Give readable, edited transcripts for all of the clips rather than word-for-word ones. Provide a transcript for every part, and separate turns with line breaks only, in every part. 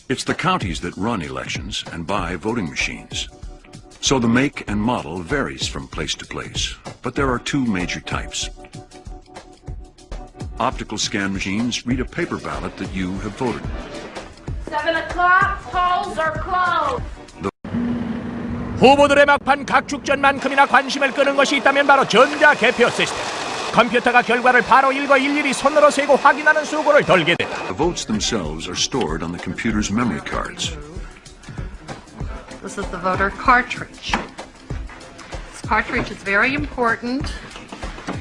It's the counties that run elections and buy voting machines. So the make and model varies from place to place, but there are two major types. Optical scan machines read a paper ballot that you have voted.
7 o'clock, polls are closed.
후보들의 막판 각축전만큼이나 관심을 끄는 것이 있다면 바로 전자개표 시스템. 컴퓨터가 결과를 바로 읽어 일일이 손으로 세고 확인하는 수고를 덜게 된다.
The votes themselves are stored on the computer's memory cards.
This is the voter cartridge. This cartridge is very important,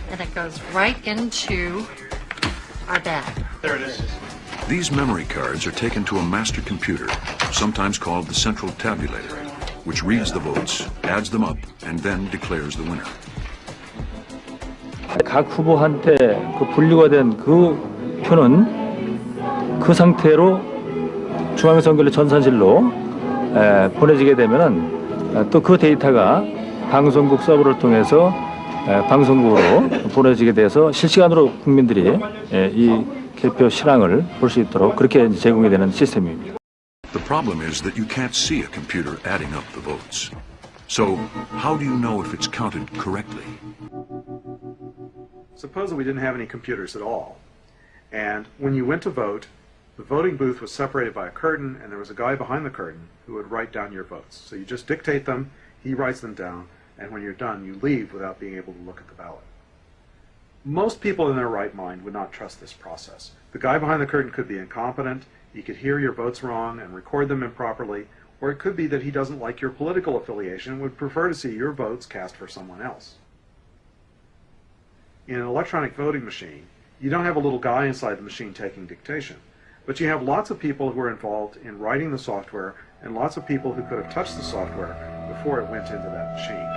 and it goes right into our bag.
There it is.
These memory cards are taken to a master computer, sometimes called the central tabulator, which reads the votes, adds them up, and then declares the winner.
각 후보한테 그 분류가 된 그 표는 그 상태로 중앙선거를 전산실로 보내지게 되면은 또 그 데이터가 방송국 서버를 통해서 방송국으로 보내지게 돼서 실시간으로 국민들이 이 개표 실황을 볼 수 있도록 그렇게 제공이 되는 시스템입니다.
The problem is that you can't see a computer adding up the votes. So, how do you know if it's counted correctly?
Suppose that we didn't have any computers at all, and when you went to vote, the voting booth was separated by a curtain, and there was a guy behind the curtain who would write down your votes. So you just dictate them, he writes them down, and when you're done, you leave without being able to look at the ballot. Most people in their right mind would not trust this process. The guy behind the curtain could be incompetent, he could hear your votes wrong and record them improperly, or it could be that he doesn't like your political affiliation and would prefer to see your votes cast for someone else. In an electronic voting machine, you don't have a little guy inside the machine taking dictation, but you have lots of people who are involved in writing the software and lots of people who could have touched the software before it went into that machine.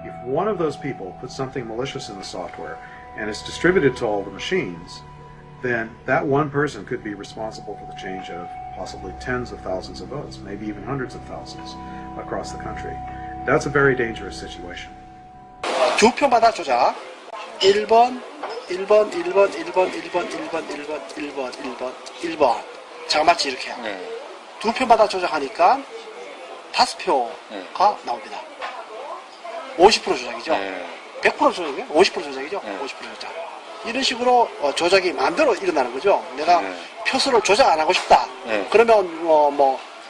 If one of those people puts something malicious in the software and it's distributed to all the machines, then that one person could be responsible for the change of possibly tens of thousands of votes, maybe even hundreds of thousands across the country. That's a very dangerous situation.
두 표마다 조작. 1번, 1번, 1번, 1번, 1번, 1번, 1번, 1번, 1번, 1번. 자그마치 이렇게. 두 표마다 조작하니까 5표가 나옵니다. 50% 조작이죠. 100% 조작이에요? 50% 조작이죠. 50% 조작. 이런 식으로 조작이 마음대로 일어나는 거죠. 내가 표수를 조작 안 하고 싶다. 그러면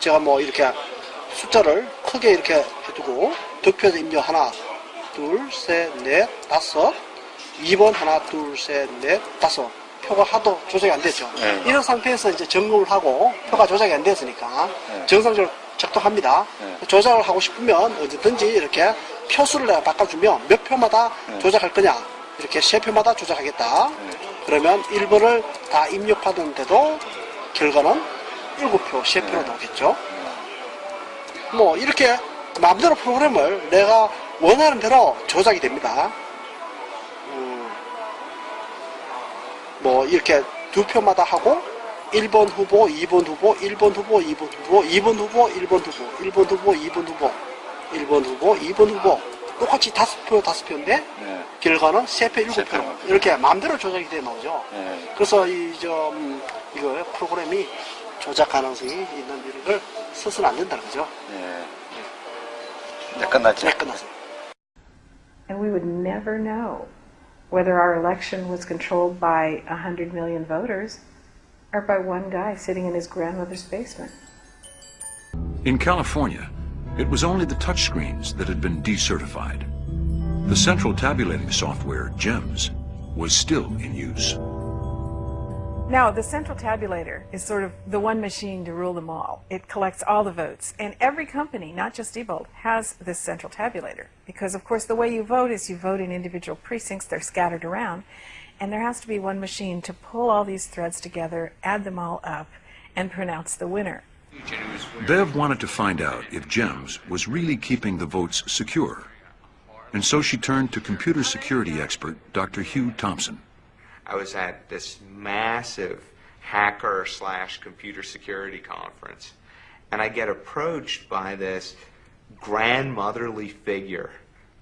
제가 이렇게 숫자를 크게 이렇게 해두고 득표에서 입력 하나, 둘, 셋, 넷, 다섯. 2번 하나, 둘, 셋, 넷, 다섯. 표가 하도 조작이 안 됐죠. 이런 상태에서 이제 점검을 하고 표가 조작이 안 됐으니까 정상적으로 작동합니다. 조작을 하고 싶으면 언제든지 이렇게 표수를 내가 바꿔주면 몇 표마다 조작할 거냐. 이렇게 3표마다 조작하겠다. 그러면 1번을 다 입력하는데도 결과는 7표, 3표로 나오겠죠. 이렇게 마음대로 프로그램을 내가 원하는 대로 조작이 됩니다. 이렇게 2표마다 하고 1번 후보, 2번 후보, 1번 후보, 2번 후보, 2번 후보, 1번 후보, 1번 후보, 2번 후보, 1번 후보, 2번 후보 똑같이 5표, 5표인데 결과는 3표, 7표 이렇게 마음대로 조작이 돼 나오죠. 그래서 이거 프로그램이 조작 가능성이 있는 이런 걸 써서는 안 된다는 거죠.
네, 끝났죠.
네, 끝났어요.
And we would never know whether our election was controlled by 100 million voters or by one guy sitting in his grandmother's basement.
In California, it was only the touchscreens that had been decertified. The central tabulating software, GEMS, was still in use.
Now, the central tabulator is sort of the one machine to rule them all. It collects all the votes. And every company, not just Diebold, has this central tabulator. Because, of course, the way you vote is you vote in individual precincts. They're scattered around. And there has to be one machine to pull all these threads together, add them all up, and pronounce the winner.
Bev wanted to find out if GEMS was really keeping the votes secure. And so she turned to computer security expert Dr. Hugh Thompson.
I was at this massive hacker/computer security conference, and I get approached by this grandmotherly figure,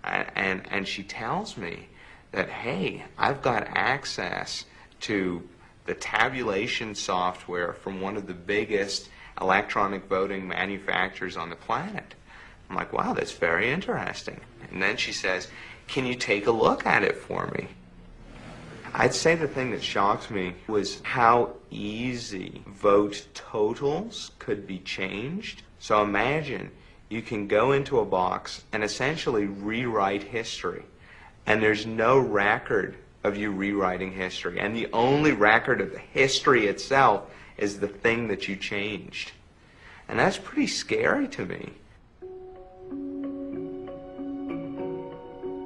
and she tells me that, hey, I've got access to the tabulation software from one of the biggest electronic voting manufacturers on the planet. I'm like, wow, that's very interesting. And then she says, can you take a look at it for me? I'd say the thing that shocked me was how easy vote totals could be changed. So imagine you can go into a box and essentially rewrite history, and there's no record of you rewriting history, and the only record of the history itself is the thing that you changed. And that's pretty scary to me.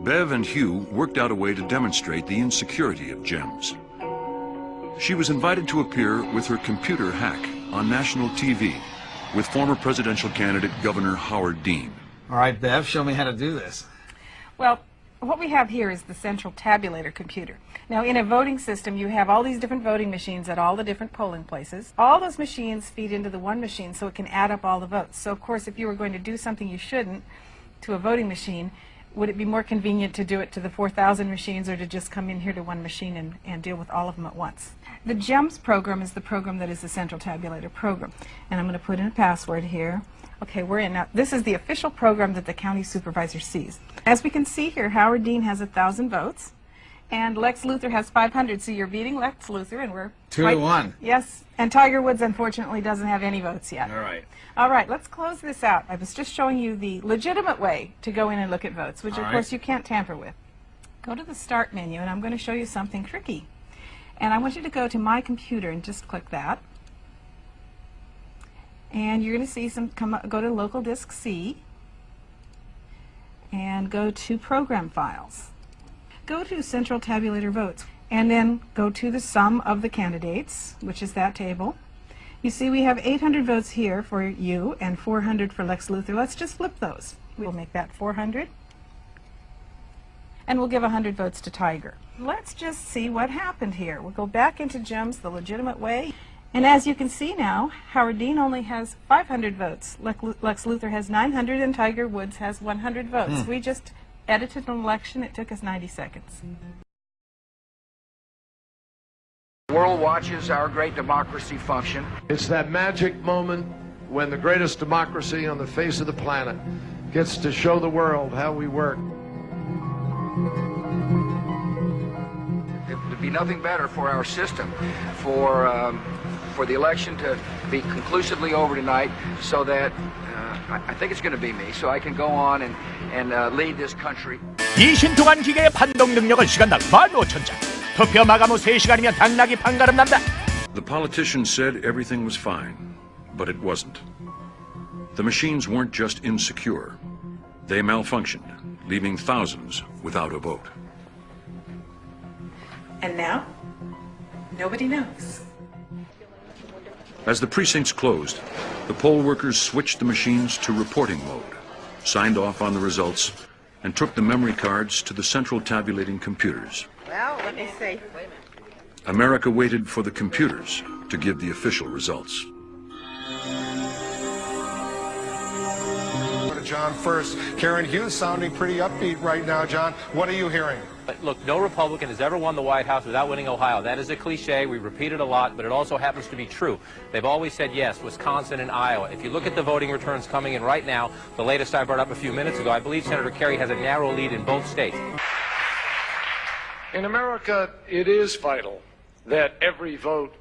Bev and Hugh worked out a way to demonstrate the insecurity of GEMS. She was invited to appear with her computer hack on national TV with former presidential candidate Governor Howard Dean.
All right, Bev, show me how to do this.
Well, what we have here is the central tabulator computer. Now, in a voting system, you have all these different voting machines at all the different polling places. All those machines feed into the one machine so it can add up all the votes. So, of course, if you were going to do something you shouldn't to a voting machine, would it be more convenient to do it to the 4,000 machines or to just come in here to one machine and deal with all of them at once? The GEMS program is the program that is the central tabulator program. And I'm going to put in a password here. Okay, we're in now. This is the official program that the county supervisor sees. As we can see here, Howard Dean has 1,000 votes, and Lex Luthor has 500. So you're beating Lex Luthor, and we're
2-1.
Yes, and Tiger Woods unfortunately doesn't have any votes yet.
All right.
All right, let's close this out. I was just showing you the legitimate way to go in and look at votes, which of course you can't tamper with. Go to the Start menu, and I'm going to show you something tricky. And I want you to go to My Computer and just click that. And you're going to see some go to Local Disk C and go to Program Files. Go to Central Tabulator Votes and then go to the sum of the candidates, which is that table. You see we have 800 votes here for you and 400 for Lex Luthor. Let's just flip those. We'll make that 400. And we'll give 100 votes to Tiger. Let's just see what happened here. We'll go back into GEMS the legitimate way. And as you can see now, Howard Dean only has 500 votes. Lex Luthor has 900 and Tiger Woods has 100 votes. We just edited an election. It took us 90 seconds.
The world watches our great democracy function.
It's that magic moment when the greatest democracy on the face of the planet gets to show the world how we work.
It would be nothing better for our system, for the election to be conclusively over tonight, so that I think it's going to be me, so I can go on and lead this country.
20동안 기계의 판독 능력을 시간당 15,000장. 투표 마감 후 3시간이면 당락이 판가름 난다.
The politicians said everything was fine, but it wasn't. The machines weren't just insecure. They malfunctioned, leaving thousands without a vote.
And now, nobody knows.
As the precincts closed, the poll workers switched the machines to reporting mode, signed off on the results, and took the memory cards to the central tabulating computers.
Well, let me see.
America waited for the computers to give the official results.
John first. Karen Hughes sounding pretty upbeat right now, John. What are you hearing?
Look, no Republican has ever won the White House without winning Ohio. That is a cliche. We repeat it a lot, but it also happens to be true. They've always said yes, Wisconsin and Iowa. If you look at the voting returns coming in right now, the latest I brought up a few minutes ago, I believe Senator Kerry has a narrow lead in both states.
In America, it is vital that every vote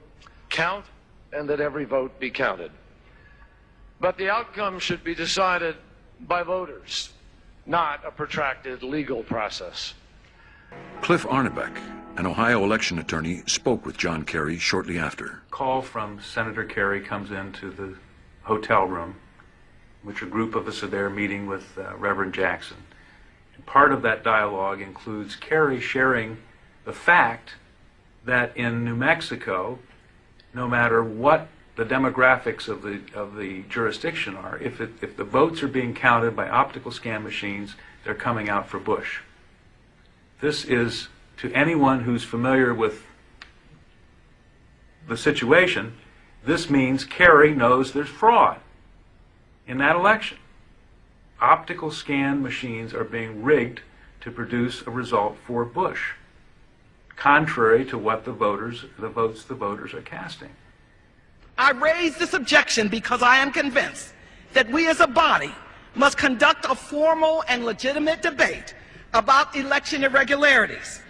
count and that every vote be counted. But the outcome should be decided by voters, not a protracted legal process.
Cliff Arnebeck, an Ohio election attorney, spoke with John Kerry shortly after.
Call from Senator Kerry comes into the hotel room, which a group of us are there meeting with Reverend Jackson. And part of that dialogue includes Kerry sharing the fact that in New Mexico, no matter what the demographics of the jurisdiction are, if the votes are being counted by optical scan machines, they're coming out for Bush. This is, to anyone who's familiar with the situation, this means Kerry knows there's fraud in that election. Optical scan machines are being rigged to produce a result for Bush. contrary to what the votes the voters are casting.
I raise this objection because I am convinced that we as a body must conduct a formal and legitimate debate about election irregularities.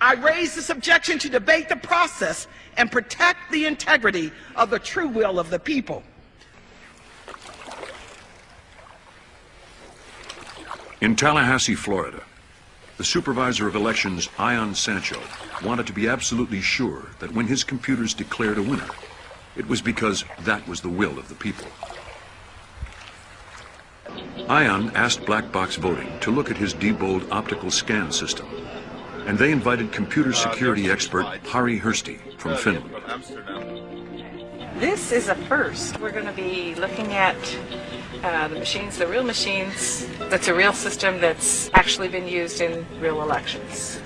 I raise this objection to debate the process and protect the integrity of the true will of the people.
In Tallahassee, Florida, the supervisor of elections, Ion Sancho, wanted to be absolutely sure that when his computers declared a winner, it was because that was the will of the people. Ion asked Black Box Voting to look at his Diebold optical scan system, and they invited computer security expert Harri Hursti from Finland.
This is a first. We're going to be looking at the machines, the real machines. That's a real system that's actually been used in real elections.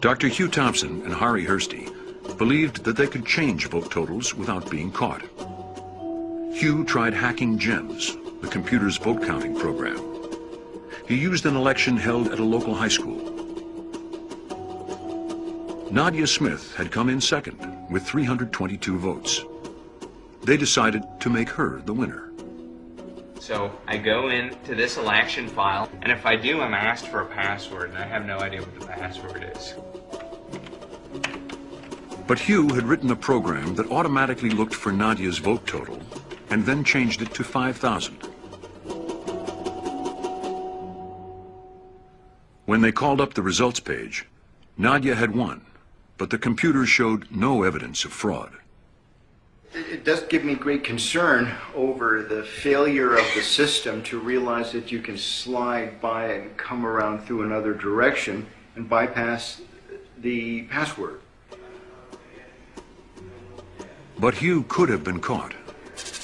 Dr. Hugh Thompson and Harri Hursti believed that they could change vote totals without being caught. Hugh tried hacking GEMS, the computer's vote counting program. He used an election held at a local high school. Nadia Smith had come in second with 322 votes. They decided to make her the winner.
So I go into this election file, and if I do, I'm asked for a password, and I have no idea what the password is.
But Hugh had written a program that automatically looked for Nadia's vote total and then changed it to 5,000. When they called up the results page, Nadia had won, but the computer showed no evidence of fraud.
It does give me great concern over the failure of the system to realize that you can slide by and come around through another direction and bypass the password.
But Hugh could have been caught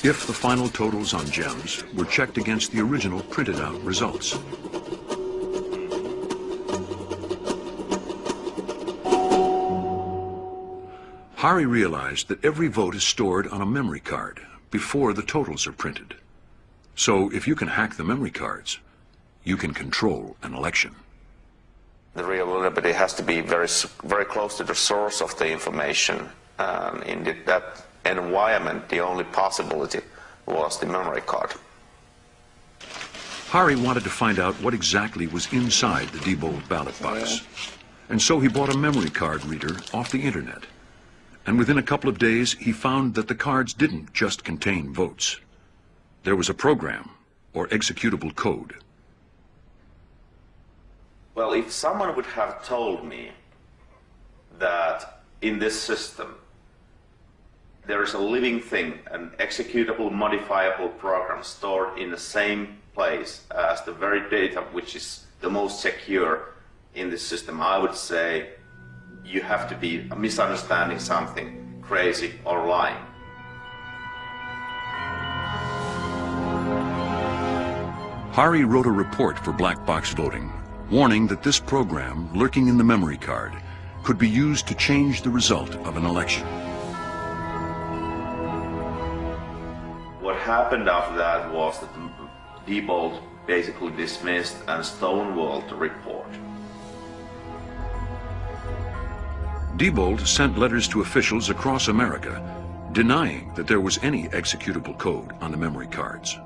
if the final totals on GEMS were checked against the original printed out results. Harri realized that every vote is stored on a memory card before the totals are printed. So if you can hack the memory cards, you can control an election.
The real vulnerability has to be very close to the source of the information. In that environment, the only possibility was the memory card.
Harri wanted to find out what exactly was inside the Diebold ballot box. And so he bought a memory card reader off the internet. And within a couple of days, he found that the cards didn't just contain votes. There was a program, or executable code.
Well, if someone would have told me that in this system there is a living thing, an executable, modifiable program stored in the same place as the very data which is the most secure in this system, I would say you have to be misunderstanding something, crazy or lying.
Harri wrote a report for Black Box Voting, warning that this program, lurking in the memory card, could be used to change the result of an election.
What happened after that was that Diebold basically dismissed and stonewalled the report.
Diebold sent letters to officials across America denying that there was any executable code on the memory cards.